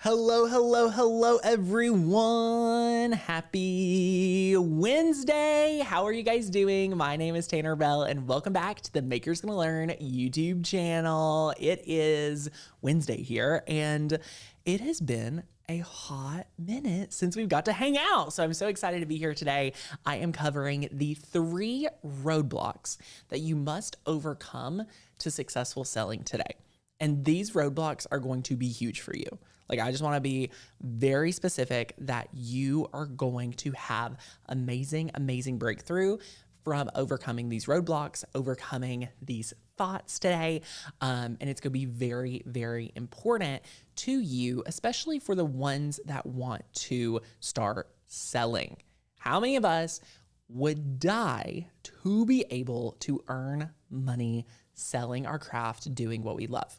Hello, hello, hello, everyone. Happy Wednesday. How are you guys doing? My name is Tanner Bell, and welcome back to the Makers Gonna Learn YouTube channel. It is Wednesday here, and it has been a hot minute since we've got to hang out. So I'm so excited to be here today. I am covering the 3 roadblocks that you must overcome to successful selling today. And these roadblocks are going to be huge for you. Like, I just want to be very specific that you are going to have amazing, amazing breakthrough from overcoming these roadblocks, overcoming these thoughts today. And it's going to be very, very important to you, especially for the ones that want to start selling. How many of us would die to be able to earn money selling our craft, doing what we love,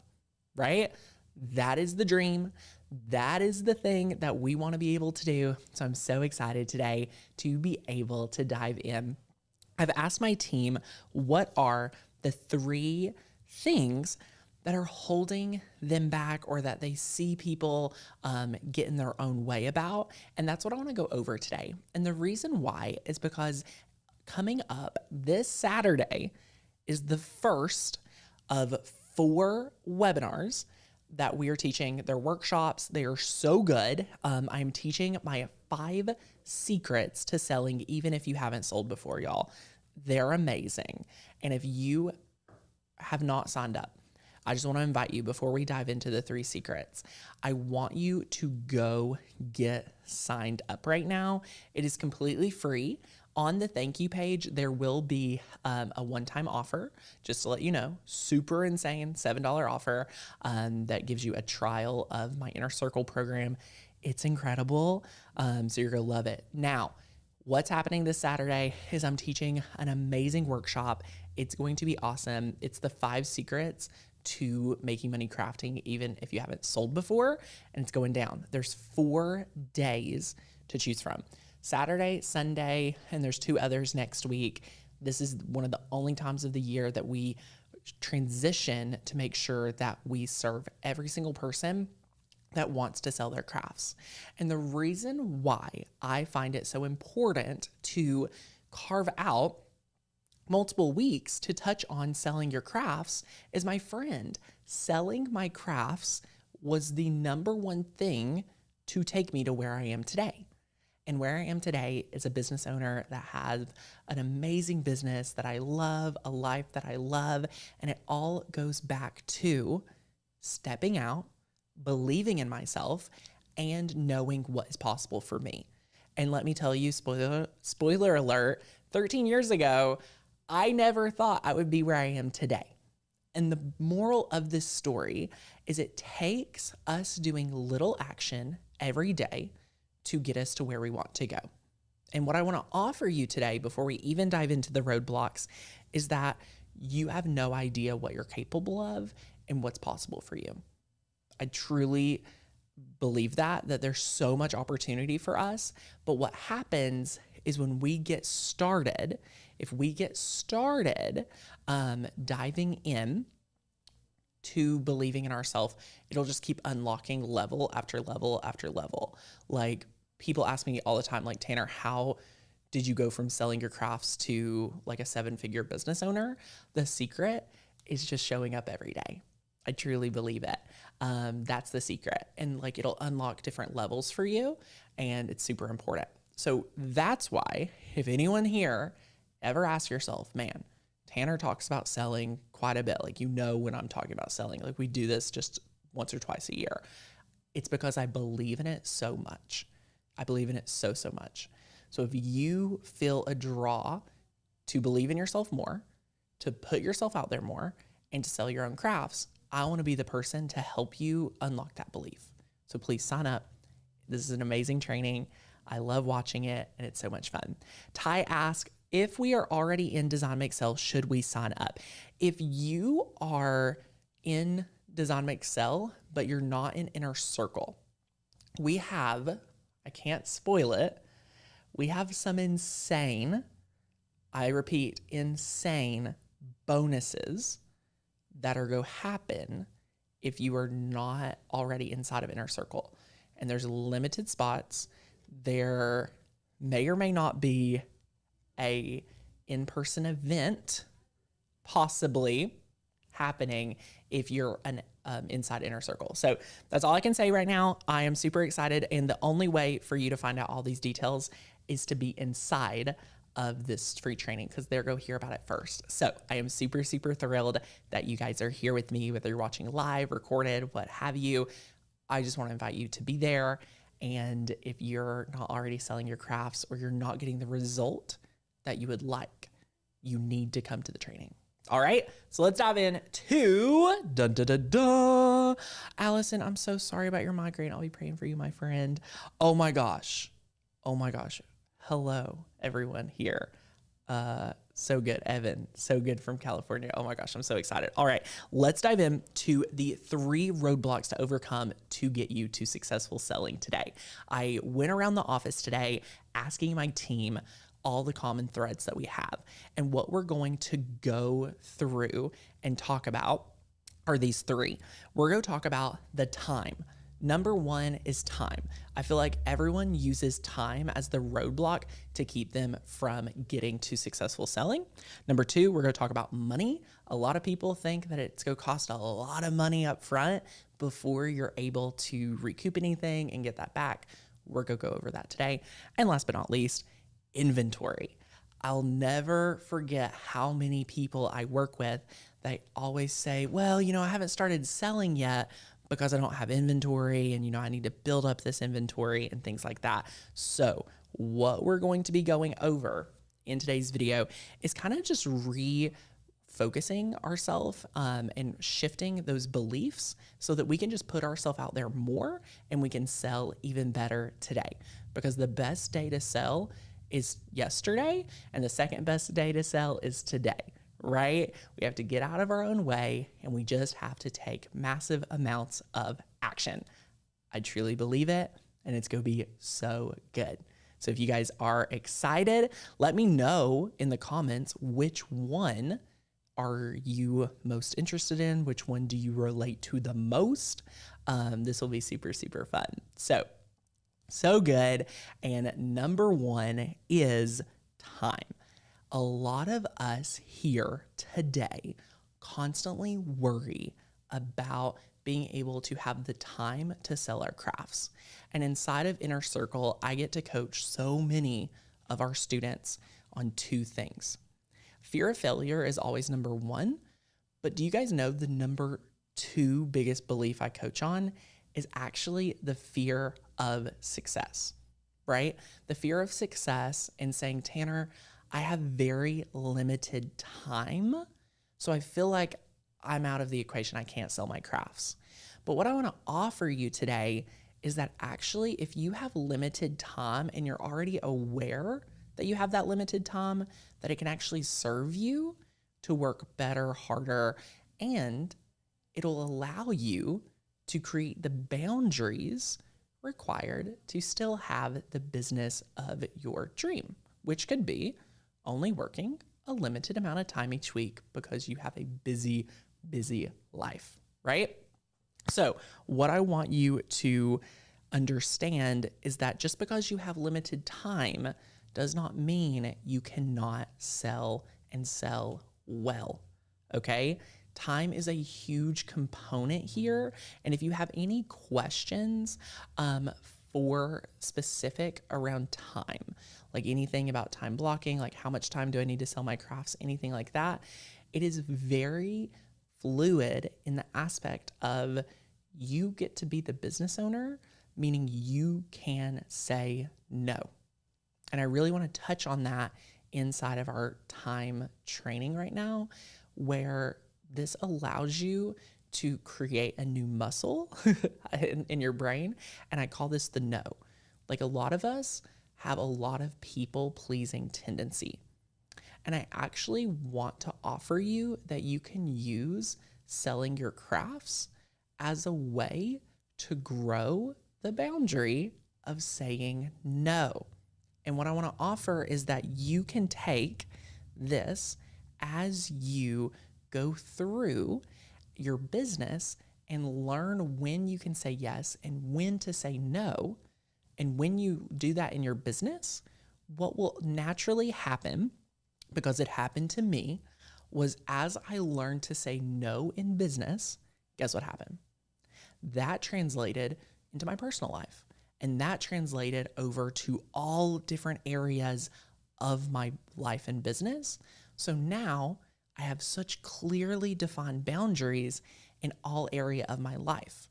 right? That is the dream. That is the thing that we want to be able to do. So I'm so excited today to be able to dive in. I've asked my team, what are the 3 things that are holding them back or that they see people get in their own way about? And that's what I want to go over today. And the reason why is because coming up this Saturday is the first of 4 webinars that we are teaching. They're workshops. They are so good. I'm teaching my 5 secrets to selling, even if you haven't sold before, y'all. They're amazing. And if you have not signed up, I just want to invite you, before we dive into the 3 secrets, I want you to go get signed up right now. It is completely free. On the thank you page, there will be a one-time offer, just to let you know, super insane $7 offer that gives you a trial of my Inner Circle program. It's incredible, so you're gonna love it. Now, what's happening this Saturday is I'm teaching an amazing workshop. It's going to be awesome. It's the 5 secrets to making money crafting, even if you haven't sold before, and it's going down. There's 4 days to choose from. Saturday, Sunday, and there's 2 others next week. This is one of the only times of the year that we transition to make sure that we serve every single person that wants to sell their crafts. And the reason why I find it so important to carve out multiple weeks to touch on selling your crafts is, my friend, selling my crafts was the #1 thing to take me to where I am today. And where I am today is a business owner that has an amazing business that I love, a life that I love, and it all goes back to stepping out, believing in myself, and knowing what is possible for me. And let me tell you, spoiler alert, 13 years ago, I never thought I would be where I am today. And the moral of this story is it takes us doing little action every day to get us to where we want to go. And what I want to offer you today, before we even dive into the roadblocks, is that you have no idea what you're capable of and what's possible for you. I truly believe that there's so much opportunity for us. But what happens is when we get started, if we get started diving in to believing in ourselves, it'll just keep unlocking level after level after level. Like, people ask me all the time, like, Tanner, how did you go from selling your crafts to like a 7-figure business owner? The secret is just showing up every day. I truly believe it. That's the secret. And like, it'll unlock different levels for you, and it's super important. So that's why, if anyone here ever asks yourself, man, Tanner talks about selling quite a bit. Like, you know, when I'm talking about selling, like, we do this just once or twice a year. It's because I believe in it so much. I believe in it so, so much. So if you feel a draw to believe in yourself more, to put yourself out there more, and to sell your own crafts, I want to be the person to help you unlock that belief. So please sign up. This is an amazing training. I love watching it, and it's so much fun. Ty asked, if we are already in Design Make Sell, should we sign up? If you are in Design Make Sell, but you're not in Inner Circle, we have, I can't spoil it, we have some insane, I repeat, insane bonuses that are going to happen if you are not already inside of Inner Circle. and there's limited spots. There may or may not be a in-person event possibly happening if you're an inside inner circle. So that's all I can say right now. I am super excited. And the only way for you to find out all these details is to be inside of this free training, because they're going to hear about it first. So I am super, super thrilled that you guys are here with me, whether you're watching live, recorded, what have you. I just want to invite you to be there. And if you're not already selling your crafts or you're not getting the result that you would like, you need to come to the training. All right, so let's dive in to dun, dun, dun, dun. Allison, I'm so sorry about your migraine. I'll be praying for you, my friend. Oh my gosh. Hello, everyone here. So good. Evan, so good from California. Oh my gosh, I'm so excited. All right, let's dive into the 3 roadblocks to overcome to get you to successful selling today. I went around the office today asking my team all the common threads that we have. And what we're going to go through and talk about are these 3. We're going to talk about the time. Number 1 is time. I feel like everyone uses time as the roadblock to keep them from getting to successful selling. Number 2, we're going to talk about money. A lot of people think that it's going to cost a lot of money up front before you're able to recoup anything and get that back. We're going to go over that today. And last but not least, inventory. I'll never forget how many people I work with that always say, well, I haven't started selling yet because I don't have inventory, and I need to build up this inventory and things like that. So what we're going to be going over in today's video is kind of just refocusing ourselves and shifting those beliefs so that we can just put ourselves out there more and we can sell even better today. Because the best day to sell is yesterday, and the second best day to sell is today, right? We have to get out of our own way, and we just have to take massive amounts of action. I truly believe it, and it's going to be so good. So if you guys are excited, let me know in the comments which one are you most interested in? Which one do you relate to the most? This will be super, super fun. So good. And number 1 is time. A lot of us here today constantly worry about being able to have the time to sell our crafts. And inside of Inner Circle, I get to coach so many of our students on 2 things. Fear of failure is always number 1, but do you guys know the number 2 biggest belief I coach on is actually the fear of success, right? The fear of success and saying, Tanner, I have very limited time, so I feel like I'm out of the equation. I can't sell my crafts. But what I want to offer you today is that actually, if you have limited time and you're already aware that you have that limited time, that it can actually serve you to work better, harder, and it'll allow you to create the boundaries required to still have the business of your dream, which could be only working a limited amount of time each week because you have a busy, busy life, right? So what I want you to understand is that just because you have limited time does not mean you cannot sell and sell well, okay? Time is a huge component here. And if you have any questions for specific around time, like anything about time blocking, like how much time do I need to sell my crafts, anything like that, it is very fluid in the aspect of you get to be the business owner, meaning you can say no. And I really want to touch on that inside of our time training right now, where this allows you to create a new muscle in your brain. And I call this the no. Like, a lot of us have a lot of people pleasing tendency. And I actually want to offer you that you can use selling your crafts as a way to grow the boundary of saying no. And what I want to offer is that you can take this as you go through your business and learn when you can say yes and when to say no. And when you do that in your business, what will naturally happen, because it happened to me, was as I learned to say no in business, guess what happened? That translated into my personal life. And that translated over to all different areas of my life and business. So now I have such clearly defined boundaries in all area of my life.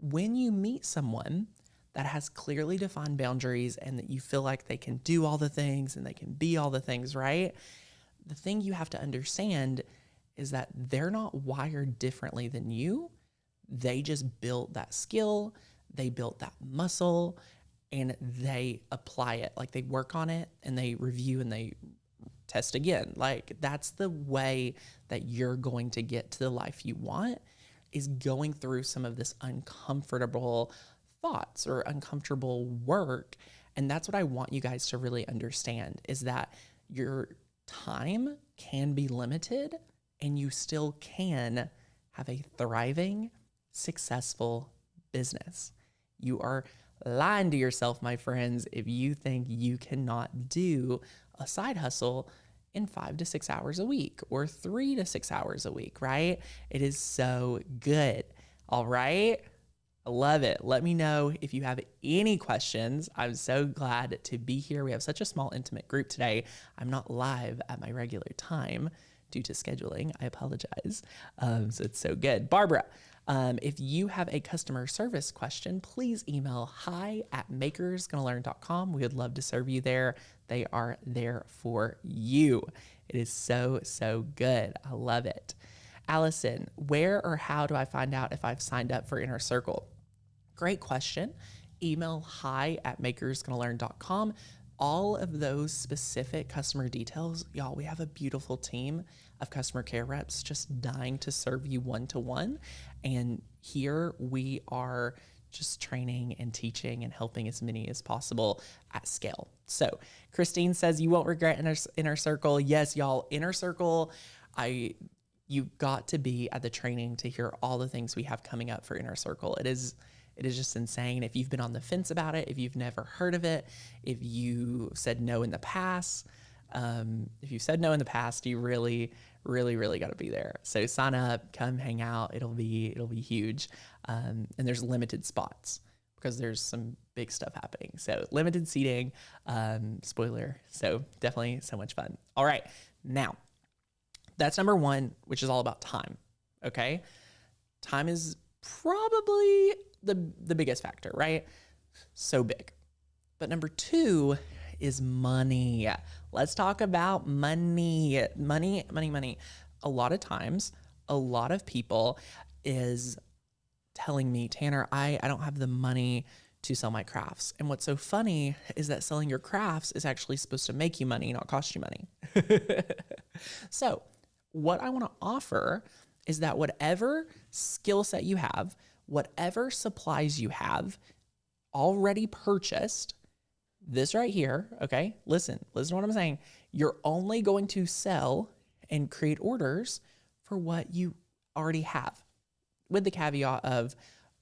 When you meet someone that has clearly defined boundaries and that you feel like they can do all the things and they can be all the things, right? The thing you have to understand is that they're not wired differently than you. They just built that skill, they built that muscle, and they apply it. Like they work on it and they review and they test again. Like that's the way that you're going to get to the life you want, is going through some of this uncomfortable thoughts or uncomfortable work. And that's what I want you guys to really understand, is that your time can be limited and you still can have a thriving, successful business. You are lying to yourself, my friends, if you think you cannot do a side hustle in 5 to 6 hours a week or 3 to 6 hours a week, right? It is so good. All right. I love it. Let me know if you have any questions. I'm so glad to be here. We have such a small, intimate group today. I'm not live at my regular time due to scheduling. I apologize. So it's so good. Barbara, if you have a customer service question, please email hi@makersgonnalearn.com. We would love to serve you there. They are there for you. It is so, so good. I love it. Allison, where or how do I find out if I've signed up for Inner Circle? Great question. Email hi@makersgonnalearn.com. All of those specific customer details, y'all, we have a beautiful team of customer care reps just dying to serve you one-to-one. And here we are just training and teaching and helping as many as possible at scale. So Christine says, you won't regret Inner Circle. Yes, y'all, Inner Circle, you got to be at the training to hear all the things we have coming up for Inner Circle. It is just insane. If you've been on the fence about it, if you've never heard of it, if you said no in the past, you really, really, really got to be there. So sign up, come hang out. It'll be huge. And there's limited spots because there's some big stuff happening. So limited seating, spoiler. So definitely so much fun. All right. Now that's number one, which is all about time. Okay. Time is probably the biggest factor, right? So big. But number two is money. Let's talk about money. Money. A lot of times, a lot of people is telling me, Tanner, I don't have the money to sell my crafts. And what's so funny is that selling your crafts is actually supposed to make you money, not cost you money. So what I want to offer is that whatever skill set you have, whatever supplies you have already purchased, this right here, okay? Listen to what I'm saying. You're only going to sell and create orders for what you already have, with the caveat of,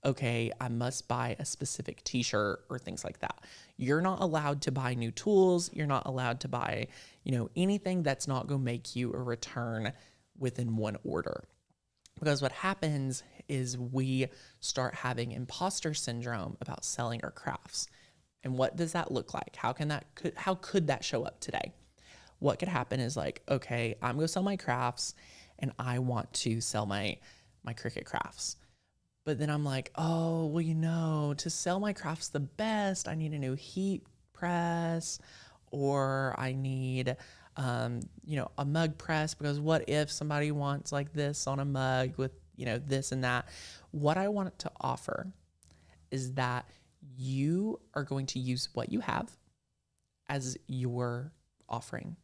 okay, I must buy a specific t-shirt or things like that. You're not allowed to buy new tools. You're not allowed to buy, anything that's not going to make you a return within one order. Because what happens is we start having imposter syndrome about selling our crafts. And what does that look like? How could that show up today? What could happen is like, okay, I'm going to sell my crafts and I want to sell my Cricut crafts. But then I'm like, oh, well, to sell my crafts the best, I need a new heat press, or I need a mug press, because what if somebody wants like this on a mug with, this and that? What I want to offer is that you are going to use what you have as your offering.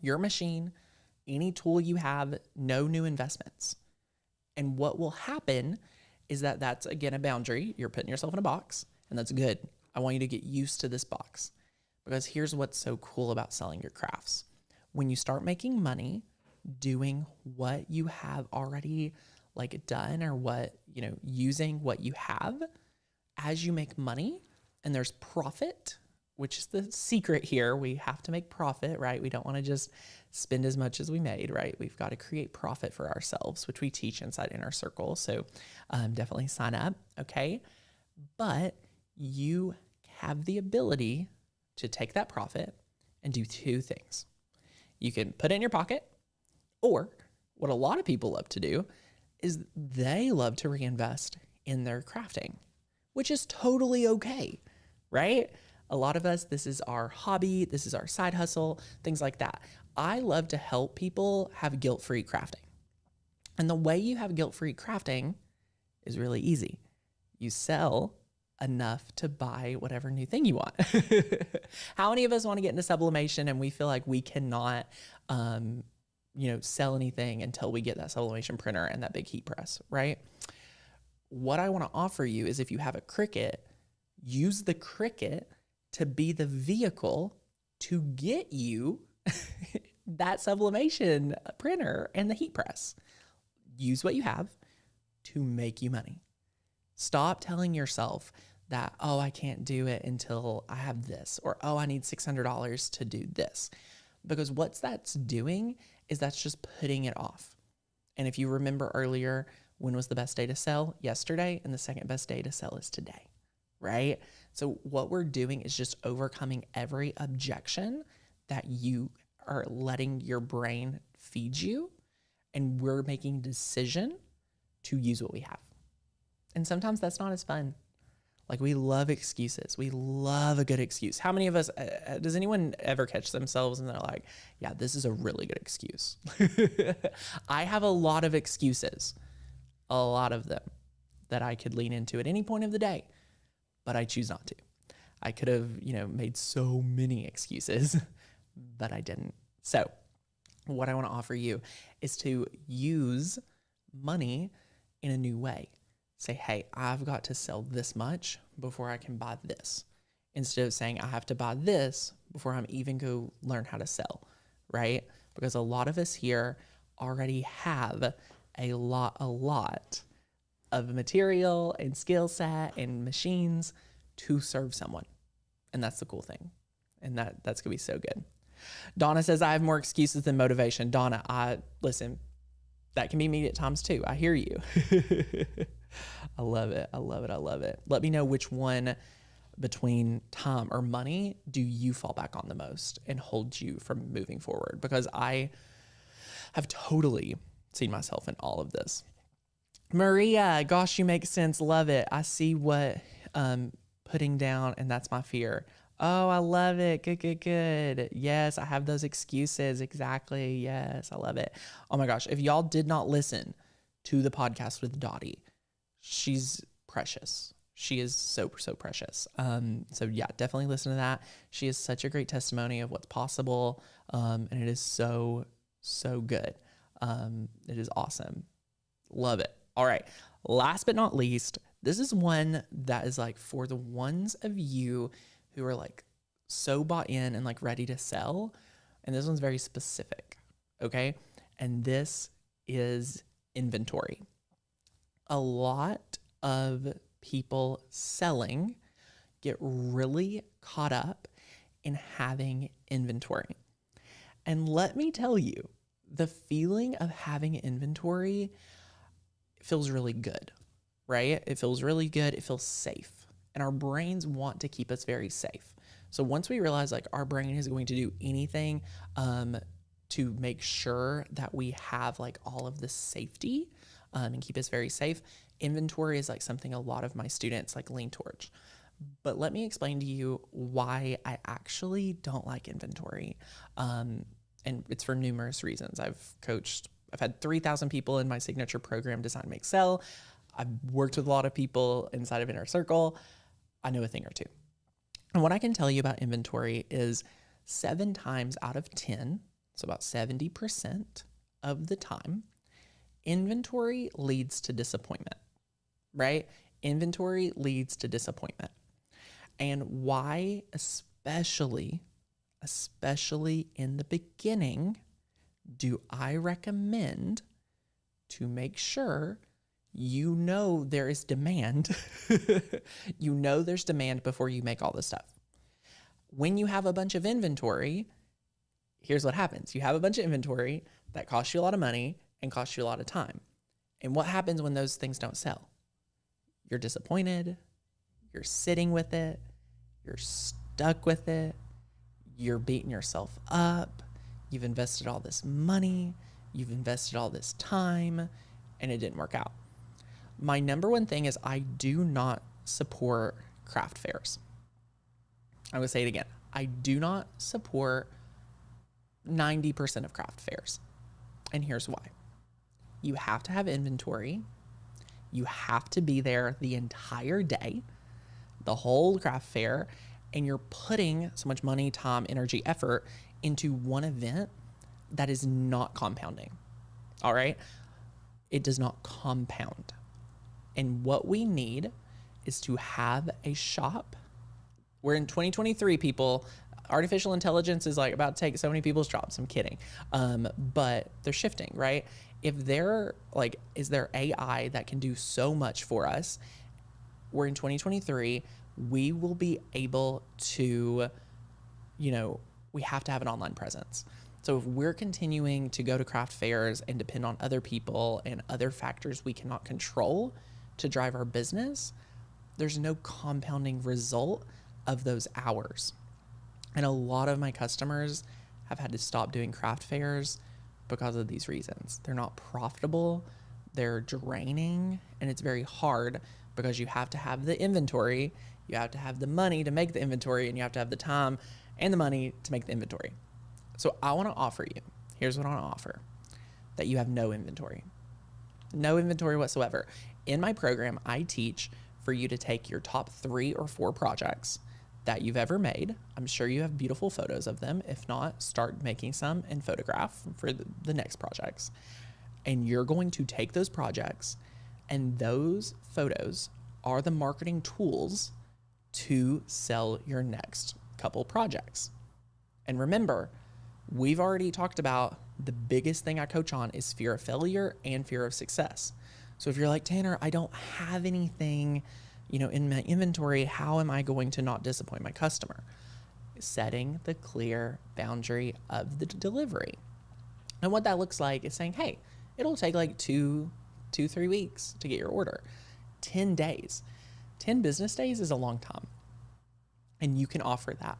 Your machine, any tool you have, no new investments. And what will happen is that that's, again, a boundary. You're putting yourself in a box, and that's good. I want you to get used to this box, because here's what's so cool about selling your crafts. When you start making money doing what you have already like done or what, using what you have as you make money and there's profit, which is the secret here. We have to make profit, right? We don't want to just spend as much as we made, right? We've got to create profit for ourselves, which we teach inside Inner Circle. So definitely sign up, okay? But you have the ability to take that profit and do two things. You can put it in your pocket, or what a lot of people love to do is they love to reinvest in their crafting, which is totally okay, right? A lot of us, this is our hobby, this is our side hustle, things like that. I love to help people have guilt-free crafting. And the way you have guilt-free crafting is really easy. You sell enough to buy whatever new thing you want. How many of us want to get into sublimation and we feel like we cannot, sell anything until we get that sublimation printer and that big heat press, right? What I want to offer you is if you have a Cricut, use the Cricut to be the vehicle to get you that sublimation printer and the heat press. Use what you have to make you money. Stop telling yourself that, oh, I can't do it until I have this, or, oh, I need $600 to do this. Because what that's doing is that's just putting it off. And if you remember earlier, when was the best day to sell? Yesterday, and the second best day to sell is today, right? So what we're doing is just overcoming every objection that you are letting your brain feed you, and we're making a decision to use what we have. And sometimes that's not as fun. Like, we love excuses. We love a good excuse. How many of us, does anyone ever catch themselves and they're like, yeah, this is a really good excuse. I have a lot of excuses, a lot of them that I could lean into at any point of the day, but I choose not to. I could have, made so many excuses, but I didn't. So what I want to offer you is to use money in a new way. Say, hey, I've got to sell this much before I can buy this. Instead of saying I have to buy this before I'm even go learn how to sell, right? Because a lot of us here already have a lot of material and skill set and machines to serve someone. And that's the cool thing. And that's gonna be so good. Donna says, I have more excuses than motivation. Donna, listen, that can be me at times too. I hear you. I love it. I love it. I love it. Let me know which one between time or money do you fall back on the most and hold you from moving forward? Because I have totally seen myself in all of this. Maria, gosh, you make sense. Love it. I see what putting down, and that's my fear. Oh, I love it. Good, good, good. Yes, I have those excuses. Exactly. Yes, I love it. Oh my gosh. If y'all did not listen to the podcast with Dottie, she's precious. She is so, so precious. So yeah, definitely listen to that. She is such a great testimony of what's possible. And it is so, so good. It is awesome. Love it. All right. Last but not least, this is one that is like for the ones of you who are like so bought in and like ready to sell. And this one's very specific. Okay. And this is inventory. A lot of people selling get really caught up in having inventory. And let me tell you, the feeling of having inventory feels really good, right? It feels really good. It feels safe. And our brains want to keep us very safe. So once we realize like our brain is going to do anything to make sure that we have like all of the safety and keep us very safe, inventory is like something a lot of my students like lean towards. But let me explain to you why I actually don't like inventory. And it's for numerous reasons. I've had 3,000 people in my signature program, Design, Make, Sell. I've worked with a lot of people inside of Inner Circle. I know a thing or two. And what I can tell you about inventory is 7 times out of 10, so about 70% of the time, inventory leads to disappointment, right? Inventory leads to disappointment. And why, especially in the beginning, do I recommend to make sure You know there is demand. You know there's demand before you make all this stuff. When you have a bunch of inventory, here's what happens. You have a bunch of inventory that costs you a lot of money and costs you a lot of time. And what happens when those things don't sell? You're disappointed. You're sitting with it. You're stuck with it. You're beating yourself up. You've invested all this money. You've invested all this time, and it didn't work out. My number one thing is I do not support craft fairs. I'm going to say it again. I do not support 90% of craft fairs. And here's why. You have to have inventory. You have to be there the entire day, the whole craft fair, and you're putting so much money, time, energy, effort into one event that is not compounding. All right? It does not compound. And what we need is to have a shop. We're in 2023, people. Artificial intelligence is like about to take so many people's jobs. I'm kidding. But they're shifting, right? If they're like, is there AI that can do so much for us? We're in 2023. We will be able to, we have to have an online presence. So if we're continuing to go to craft fairs and depend on other people and other factors we cannot control to drive our business, there's no compounding result of those hours. And a lot of my customers have had to stop doing craft fairs because of these reasons. They're not profitable, they're draining, and it's very hard because you have to have the inventory, you have to have the money to make the inventory, and you have to have the time and the money to make the inventory. So I want to offer you, here's what I want to offer, that you have no inventory. No inventory whatsoever. In my program, I teach for you to take your top 3 or 4 projects that you've ever made. I'm sure you have beautiful photos of them. If not, start making some and photograph for the next projects. And you're going to take those projects, and those photos are the marketing tools to sell your next couple projects. And remember, we've already talked about the biggest thing I coach on is fear of failure and fear of success. So if you're like, Tanner, I don't have anything in my inventory, how am I going to not disappoint my customer? Setting the clear boundary of the delivery. And what that looks like is saying, hey, it'll take like 3 weeks to get your order. 10 days. 10 business days is a long time. And you can offer that.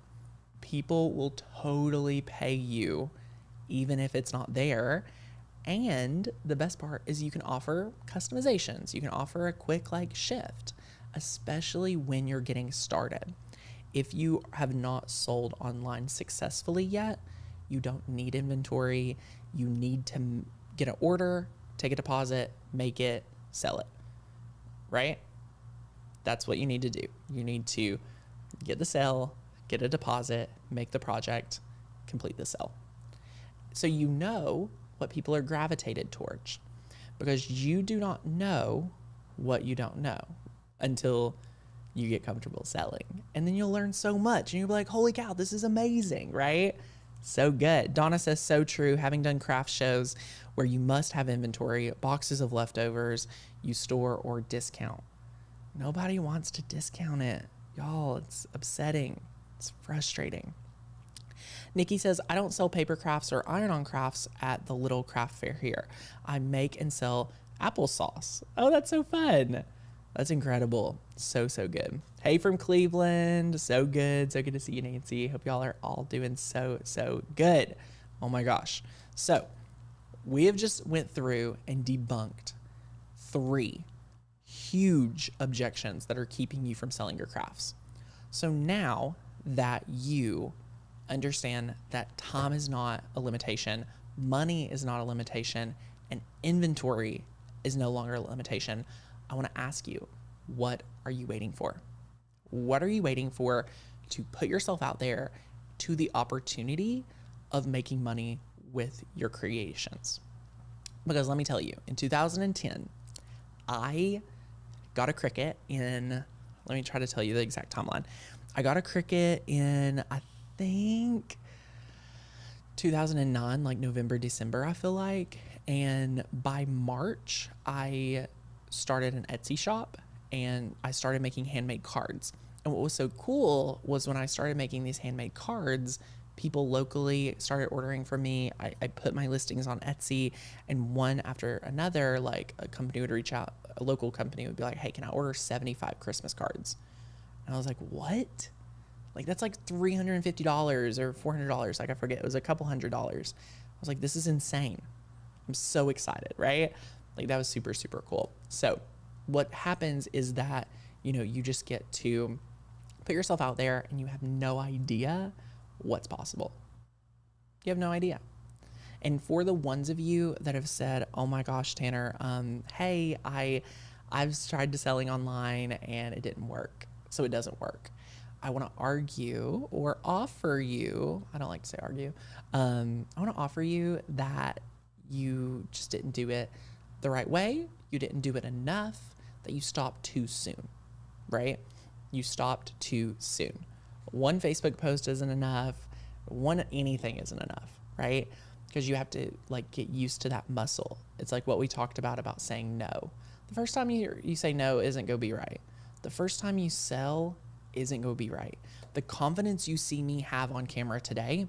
People will totally pay you, even if it's not there. And the best part is you can offer customizations. You can offer a quick shift, especially when you're getting started. If you have not sold online successfully yet, you don't need inventory. You need to get an order, take a deposit, make it, sell it, right? That's what you need to do. You need to get the sale, get a deposit, make the project, complete the sale. So you know what people are gravitated towards, because you do not know what you don't know until you get comfortable selling. And then you'll learn so much and you'll be like, holy cow, this is amazing, right? So good. Donna says, so true. Having done craft shows where you must have inventory, boxes of leftovers, you store or discount. Nobody wants to discount it. Y'all, it's upsetting. It's frustrating. Nikki says, I don't sell paper crafts or iron-on crafts at the little craft fair here. I make and sell applesauce. Oh, that's so fun. That's incredible. So good. Hey from Cleveland. So good. So good to see you, Nancy. Hope y'all are all doing so good. Oh my gosh. So we have just went through and debunked 3 huge objections that are keeping you from selling your crafts. So now that you understand that time is not a limitation, money is not a limitation, and inventory is no longer a limitation, I want to ask you, what are you waiting for? What are you waiting for to put yourself out there to the opportunity of making money with your creations? Because let me tell you, in 2010, I got a Cricut in, let me try to tell you the exact timeline. I got a Cricut in, I think 2009, November, December, I feel like. And by March, I started an Etsy shop and I started making handmade cards. And what was so cool was when I started making these handmade cards, people locally started ordering from me. I put my listings on Etsy, and one after another, like a company would reach out, a local company would be like, hey, can I order 75 Christmas cards? And I was like, what? Like, that's like $350 or $400. Like, I forget, it was a couple $100. I was like, this is insane. I'm so excited, right? Like, that was super, super cool. So what happens is that, you know, you just get to put yourself out there and you have no idea what's possible. You have no idea. And for the ones of you that have said, oh my gosh, Tanner, hey, I've tried to selling online and it didn't work, so it doesn't work. I want to argue or offer you, I don't like to say argue, I want to offer you that you just didn't do it the right way. You didn't do it enough, that you stopped too soon, right? You stopped too soon. One Facebook post isn't enough. One anything isn't enough, right? Because you have to like get used to that muscle. It's like what we talked about saying no. The first time you say no isn't going to be right. The first time you sell isn't going to be right. The confidence you see me have on camera today,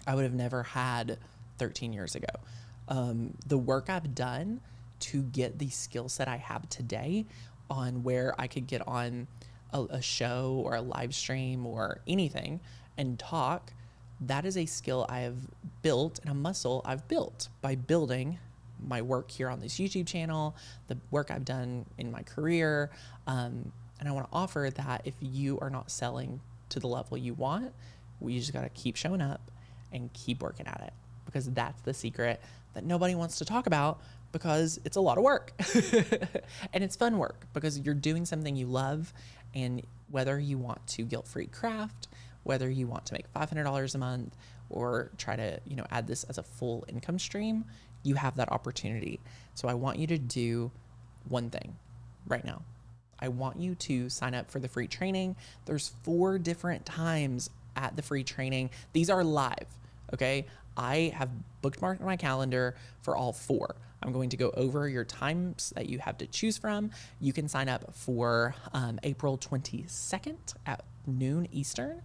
I would have never had 13 years ago. The work I've done to get the skill set I have today on where I could get on a show or a live stream or anything and talk, that is a skill I have built and a muscle I've built by building my work here on this YouTube channel, the work I've done in my career. And I want to offer that if you are not selling to the level you want, we just got to keep showing up and keep working at it, because that's the secret that nobody wants to talk about, because it's a lot of work and it's fun work because you're doing something you love. And whether you want to guilt-free craft, whether you want to make $500 a month or try to, you know, add this as a full income stream, you have that opportunity. So I want you to do one thing right now. I want you to sign up for the free training. There's 4 different times at the free training. These are live, okay? I have bookmarked my calendar for all 4. I'm going to go over your times that you have to choose from. You can sign up for April 22nd at noon Eastern,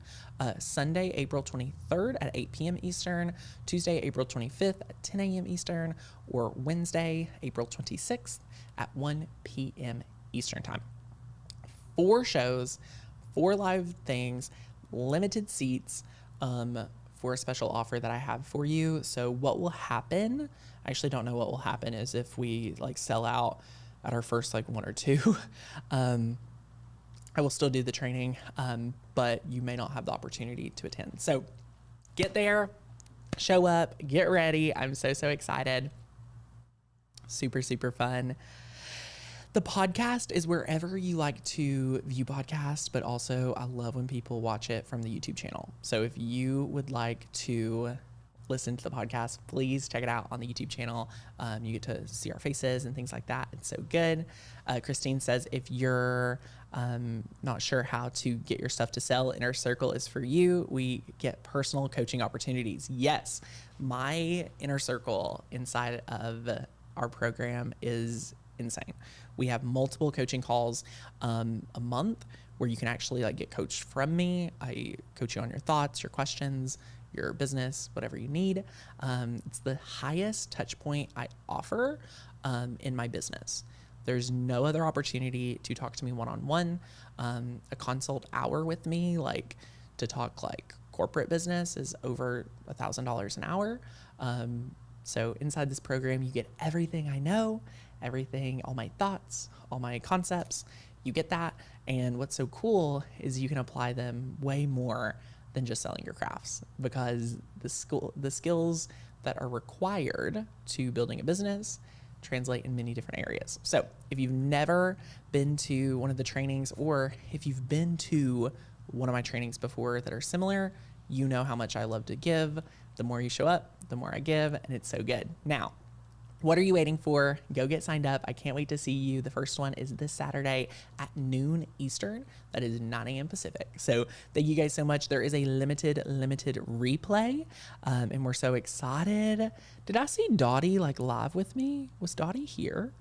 Sunday, April 23rd at 8 p.m. Eastern, Tuesday, April 25th at 10 a.m. Eastern, or Wednesday, April 26th at 1 p.m. Eastern time. 4 shows, 4 live things, limited seats, for a special offer that I have for you. So what will happen, I actually don't know what will happen, is if we like sell out at our first like 1 or 2, I will still do the training, but you may not have the opportunity to attend. So get there, show up, get ready. I'm so excited. Super, super fun. The podcast is wherever you like to view podcasts, but also I love when people watch it from the YouTube channel. So if you would like to listen to the podcast, please check it out on the YouTube channel. You get to see our faces and things like that. It's so good. Christine says, if you're not sure how to get your stuff to sell, Inner Circle is for you. We get personal coaching opportunities. Yes, my Inner Circle inside of our program is insane. We have multiple coaching calls a month where you can actually like get coached from me. I coach you on your thoughts, your questions, your business, whatever you need. It's the highest touch point I offer in my business. There's no other opportunity to talk to me one-on-one. A consult hour with me, like to talk like corporate business, is over $1,000 an hour. So inside this program, you get everything I know, everything, all my thoughts, all my concepts, you get that. And what's so cool is you can apply them way more than just selling your crafts, because the skills that are required to building a business translate in many different areas. So if you've never been to one of the trainings, or if you've been to one of my trainings before that are similar, you know how much I love to give. The more you show up, the more I give, and it's so good. Now, what are you waiting for? Go get signed up. I can't wait to see you. The first one is this Saturday at noon Eastern. That is 9 a.m. Pacific. So thank you guys so much. There is a limited replay, and we're so excited. Did I see Dottie like live with me? Was Dottie here?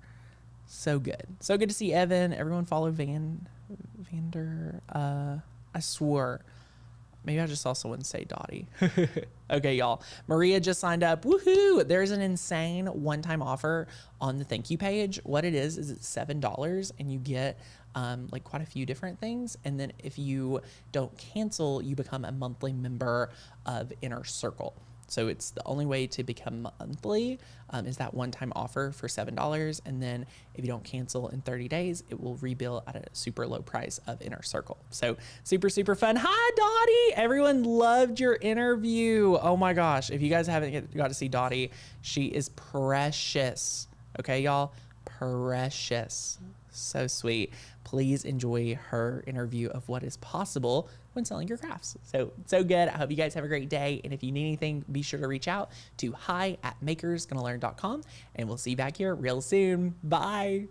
So good. So good to see Evan. Everyone follow Vander. I swore. Maybe I just saw someone say Dottie. Okay, y'all. Maria just signed up. Woohoo! There's an insane one-time offer on the thank you page. What it is it's $7 and you get like quite a few different things. And then if you don't cancel, you become a monthly member of Inner Circle. So it's the only way to become monthly is that one-time offer for $7. And then if you don't cancel in 30 days, it will rebill at a super low price of Inner Circle. So super, super fun. Hi, Dottie. Everyone loved your interview. Oh my gosh. If you guys haven't got to see Dottie, she is precious. Okay, y'all? Precious. So sweet. Please enjoy her interview of what is possible when selling your crafts. So good. I hope you guys have a great day. And if you need anything, be sure to reach out to hi@makersgonnalearn.com and we'll see you back here real soon. Bye.